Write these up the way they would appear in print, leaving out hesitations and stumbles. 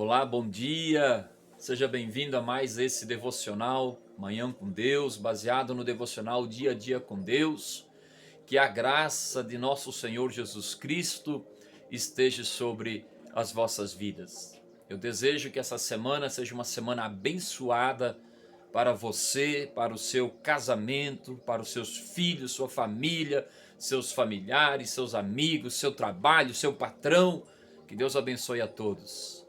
Olá, bom dia. Seja bem-vindo a mais esse devocional Manhã com Deus, baseado no devocional Dia a Dia com Deus. Que a graça de nosso Senhor Jesus Cristo esteja sobre as vossas vidas. Eu desejo que essa semana seja uma semana abençoada para você, para o seu casamento, para os seus filhos, sua família, seus familiares, seus amigos, seu trabalho, seu patrão. Que Deus abençoe a todos.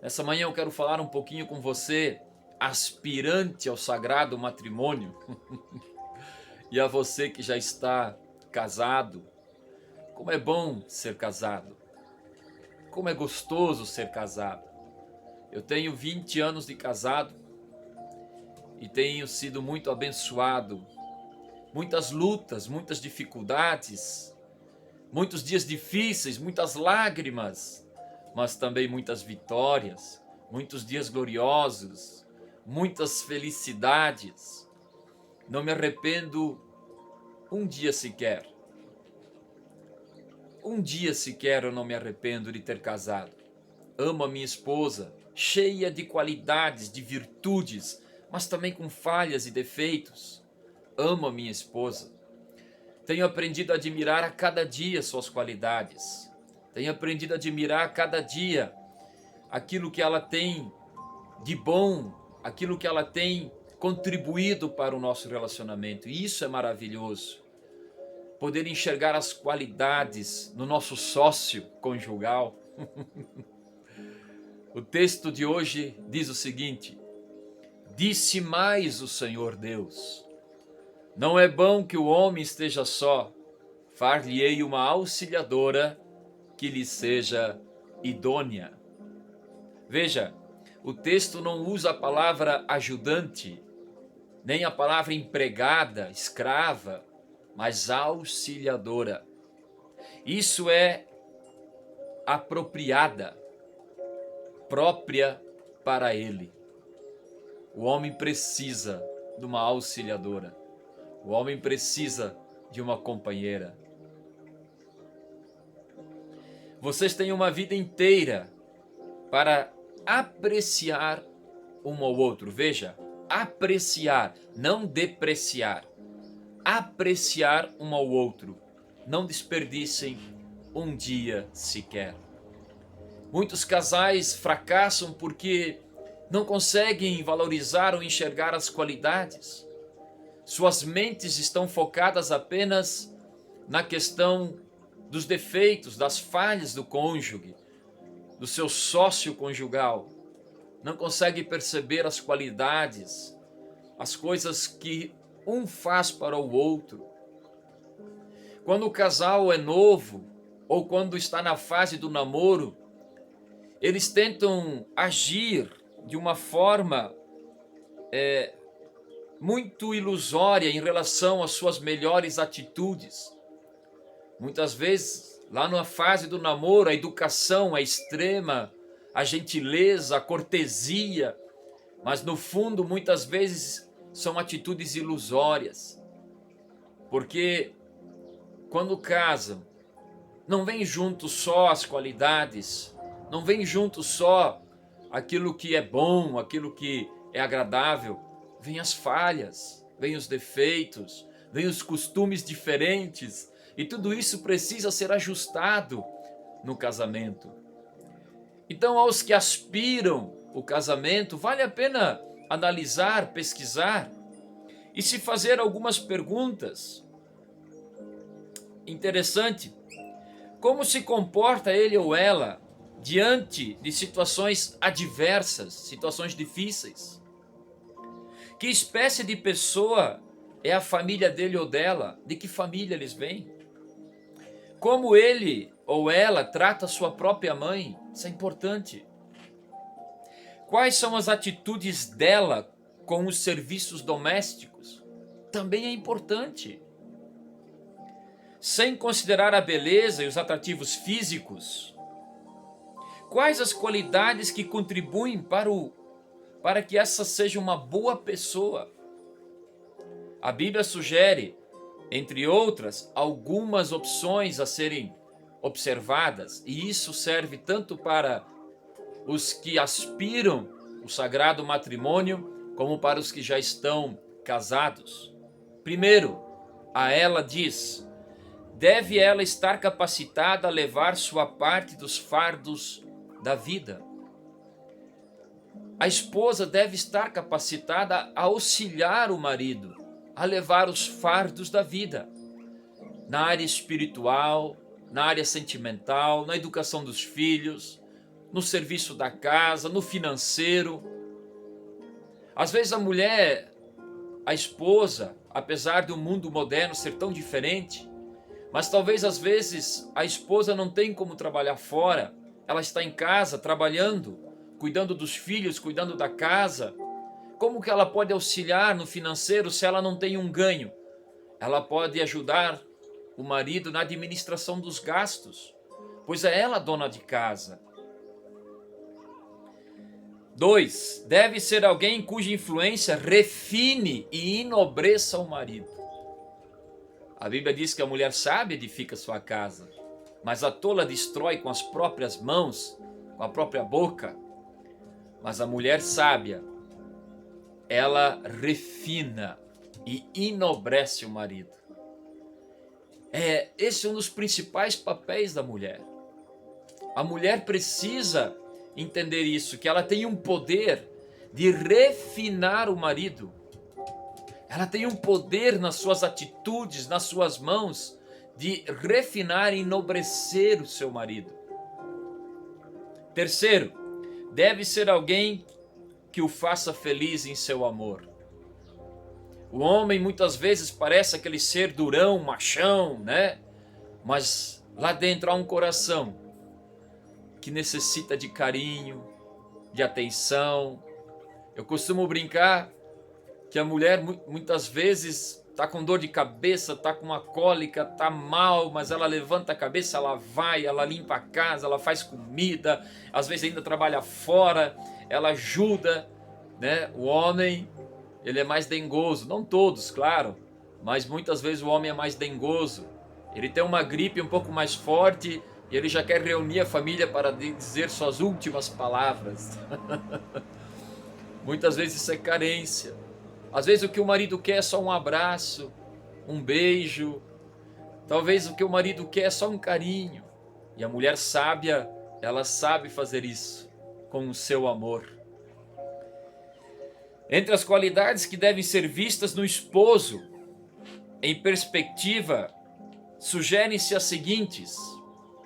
Nessa manhã eu quero falar um pouquinho com você, aspirante ao sagrado matrimônio, e a você que já está casado. Como é bom ser casado, como é gostoso ser casado. Eu tenho 20 anos de casado e tenho sido muito abençoado. Muitas lutas, muitas dificuldades, muitos dias difíceis, muitas lágrimas, mas também muitas vitórias, muitos dias gloriosos, muitas felicidades. Não me arrependo um dia sequer. Um dia sequer eu não me arrependo de ter casado. Amo a minha esposa, cheia de qualidades, de virtudes, mas também com falhas e defeitos. Amo a minha esposa. Tenho aprendido a admirar a cada dia suas qualidades. Tenho aprendido a admirar a cada dia aquilo que ela tem de bom, aquilo que ela tem contribuído para o nosso relacionamento. E isso é maravilhoso. Poder enxergar as qualidades no nosso sócio conjugal. O texto de hoje diz o seguinte: disse mais o Senhor Deus: não é bom que o homem esteja só, far-lhe-ei uma auxiliadora que lhe seja idônea. Veja, o texto não usa a palavra ajudante, nem a palavra empregada, escrava, mas auxiliadora. Isso é apropriada, própria para ele. O homem precisa de uma auxiliadora. O homem precisa de uma companheira. Vocês têm uma vida inteira para apreciar um ao outro. Veja, apreciar, não depreciar. Apreciar um ao outro. Não desperdicem um dia sequer. Muitos casais fracassam porque não conseguem valorizar ou enxergar as qualidades. Suas mentes estão focadas apenas na questão dos defeitos, das falhas do cônjuge, do seu sócio conjugal. Não conseguem perceber as qualidades, as coisas que um faz para o outro. Quando o casal é novo ou quando está na fase do namoro, eles tentam agir de uma forma muito ilusória em relação às suas melhores atitudes. Muitas vezes, lá na fase do namoro, a educação é extrema, a gentileza, a cortesia, mas no fundo, muitas vezes, são atitudes ilusórias. Porque quando casam, não vem junto só as qualidades, não vem junto só aquilo que é bom, aquilo que é agradável, vem as falhas, vem os defeitos, vem os costumes diferentes, e tudo isso precisa ser ajustado no casamento. Então, aos que aspiram o casamento, vale a pena analisar, pesquisar e se fazer algumas perguntas. Interessante, como se comporta ele ou ela diante de situações adversas, situações difíceis? Que espécie de pessoa é a família dele ou dela? De que família eles vêm? Como ele ou ela trata sua própria mãe? Isso é importante. Quais são as atitudes dela com os serviços domésticos? Também é importante. Sem considerar a beleza e os atrativos físicos, quais as qualidades que contribuem para que essa seja uma boa pessoa? A Bíblia sugere, entre outras, algumas opções a serem observadas, e isso serve tanto para os que aspiram o sagrado matrimônio, como para os que já estão casados. Primeiro, a ela diz: deve ela estar capacitada a levar sua parte dos fardos da vida. A esposa deve estar capacitada a auxiliar o marido a levar os fardos da vida, na área espiritual, na área sentimental, na educação dos filhos, no serviço da casa, no financeiro. Às vezes a mulher, a esposa, apesar do mundo moderno ser tão diferente, mas talvez às vezes a esposa não tem como trabalhar fora, ela está em casa trabalhando, cuidando dos filhos, cuidando da casa. Como que ela pode auxiliar no financeiro se ela não tem um ganho? Ela pode ajudar o marido na administração dos gastos, pois é ela dona de casa. 2. Deve ser alguém cuja influência refine e enobreça o marido. A Bíblia diz que a mulher sábia edifica sua casa, mas a tola destrói com as próprias mãos, com a própria boca. Mas a mulher sábia, ela refina e enobrece o marido. Esse é um dos principais papéis da mulher. A mulher precisa entender isso, que ela tem um poder de refinar o marido. Ela tem um poder nas suas atitudes, nas suas mãos, de refinar e enobrecer o seu marido. Terceiro, deve ser alguém que o faça feliz em seu amor. O homem muitas vezes parece aquele ser durão, machão, né? Mas lá dentro há um coração que necessita de carinho, de atenção. Eu costumo brincar que a mulher muitas vezes está com dor de cabeça, está com uma cólica, está mal, mas ela levanta a cabeça, ela vai, ela limpa a casa, ela faz comida, às vezes ainda trabalha fora, ela ajuda, né? O homem, ele é mais dengoso, não todos, claro, mas muitas vezes o homem é mais dengoso. Ele tem uma gripe um pouco mais forte e ele já quer reunir a família para dizer suas últimas palavras. Muitas vezes isso é carência. Às vezes o que o marido quer é só um abraço, um beijo. Talvez o que o marido quer é só um carinho. E a mulher sábia, ela sabe fazer isso com o seu amor. Entre as qualidades que devem ser vistas no esposo, em perspectiva, sugerem-se as seguintes.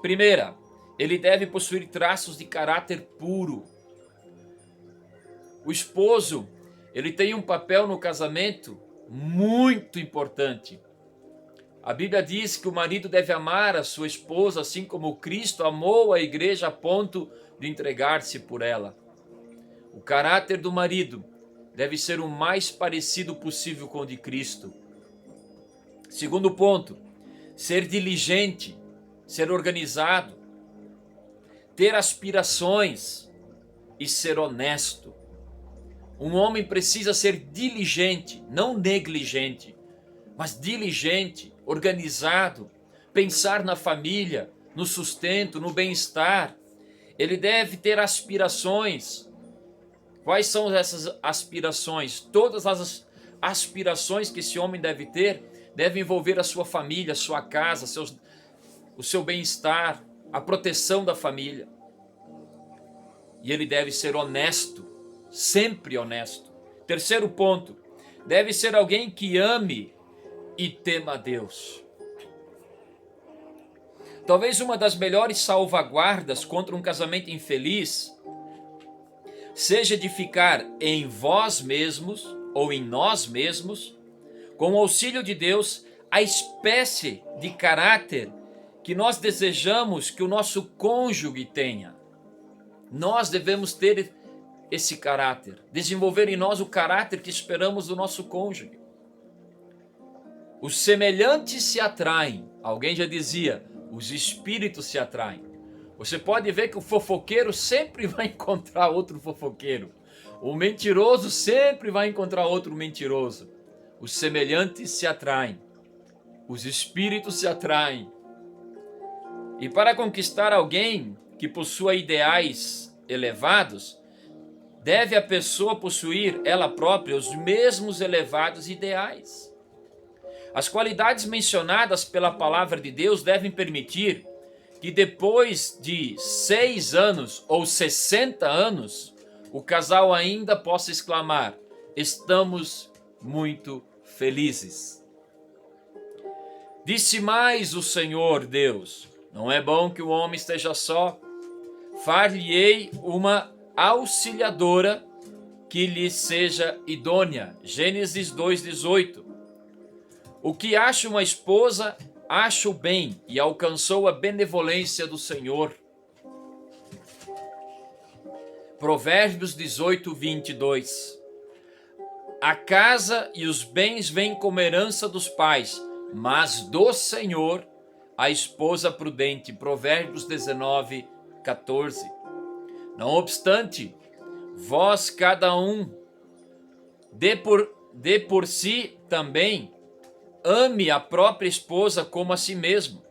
Primeira, ele deve possuir traços de caráter puro. O esposo, ele tem um papel no casamento muito importante. A Bíblia diz que o marido deve amar a sua esposa assim como Cristo amou a igreja a ponto de entregar-se por ela. O caráter do marido deve ser o mais parecido possível com o de Cristo. Segundo ponto, ser diligente, ser organizado, ter aspirações e ser honesto. Um homem precisa ser diligente, não negligente, mas diligente, organizado, pensar na família, no sustento, no bem-estar. Ele deve ter aspirações. Quais são essas aspirações? Todas as aspirações que esse homem deve ter devem envolver a sua família, a sua casa, o seu bem-estar, a proteção da família. E ele deve ser honesto, sempre honesto. Terceiro ponto, deve ser alguém que ame e tema a Deus. Talvez uma das melhores salvaguardas contra um casamento infeliz seja de ficar em vós mesmos ou em nós mesmos, com o auxílio de Deus, a espécie de caráter que nós desejamos que o nosso cônjuge tenha. Nós devemos ter esse caráter, desenvolver em nós o caráter que esperamos do nosso cônjuge. Os semelhantes se atraem. Alguém já dizia, os espíritos se atraem. Você pode ver que o fofoqueiro sempre vai encontrar outro fofoqueiro. O mentiroso sempre vai encontrar outro mentiroso. Os semelhantes se atraem. Os espíritos se atraem. E para conquistar alguém que possua ideais elevados, deve a pessoa possuir ela própria os mesmos elevados ideais. As qualidades mencionadas pela palavra de Deus devem permitir que depois de 6 anos ou 60 anos, o casal ainda possa exclamar: estamos muito felizes. Disse mais o Senhor Deus: não é bom que o homem esteja só, far-lhe-ei uma auxiliadora que lhe seja idônea. Gênesis 2:18. O que acha uma esposa, acha o bem e alcançou a benevolência do Senhor. Provérbios 18:22. A casa e os bens vêm como herança dos pais, mas do Senhor a esposa prudente. Provérbios 19:14. Não obstante, vós cada um dê por si também ame a própria esposa como a si mesmo,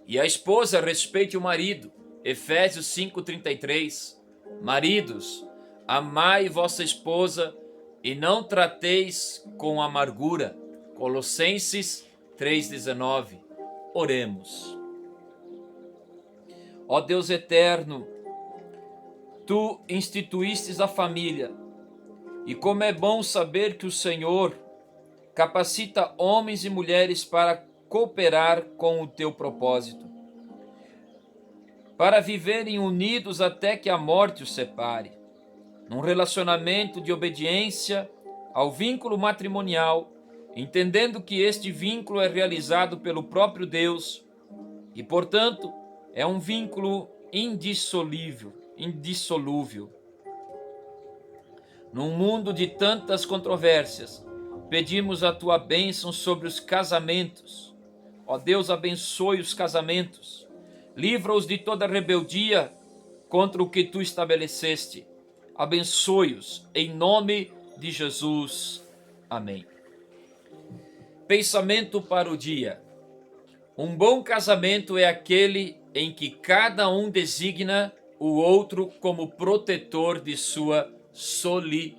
e a esposa respeite o marido. Efésios 5:33. Maridos, amai vossa esposa e não trateis com amargura. Colossenses 3:19. Oremos. Ó Deus eterno, tu instituístes a família, e como é bom saber que o Senhor capacita homens e mulheres para cooperar com o teu propósito, para viverem unidos até que a morte os separe, num relacionamento de obediência ao vínculo matrimonial, entendendo que este vínculo é realizado pelo próprio Deus e, portanto, é um vínculo indissolúvel. Num mundo de tantas controvérsias, pedimos a tua bênção sobre os casamentos. Ó Deus, abençoe os casamentos. Livra-os de toda rebeldia contra o que tu estabeleceste. Abençoe-os em nome de Jesus. Amém. Pensamento para o dia. Um bom casamento é aquele em que cada um designa o outro como protetor de sua solitude.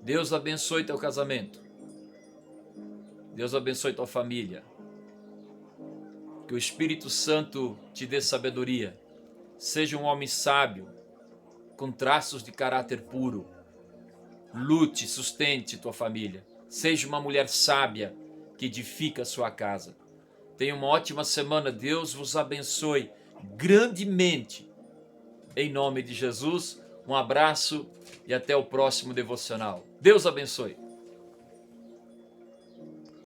Deus abençoe teu casamento. Deus abençoe tua família. Que o Espírito Santo te dê sabedoria. Seja um homem sábio, com traços de caráter puro. Lute, sustente tua família. Seja uma mulher sábia que edifica a sua casa. Tenha uma ótima semana. Deus vos abençoe grandemente. Em nome de Jesus, um abraço e até o próximo devocional. Deus abençoe.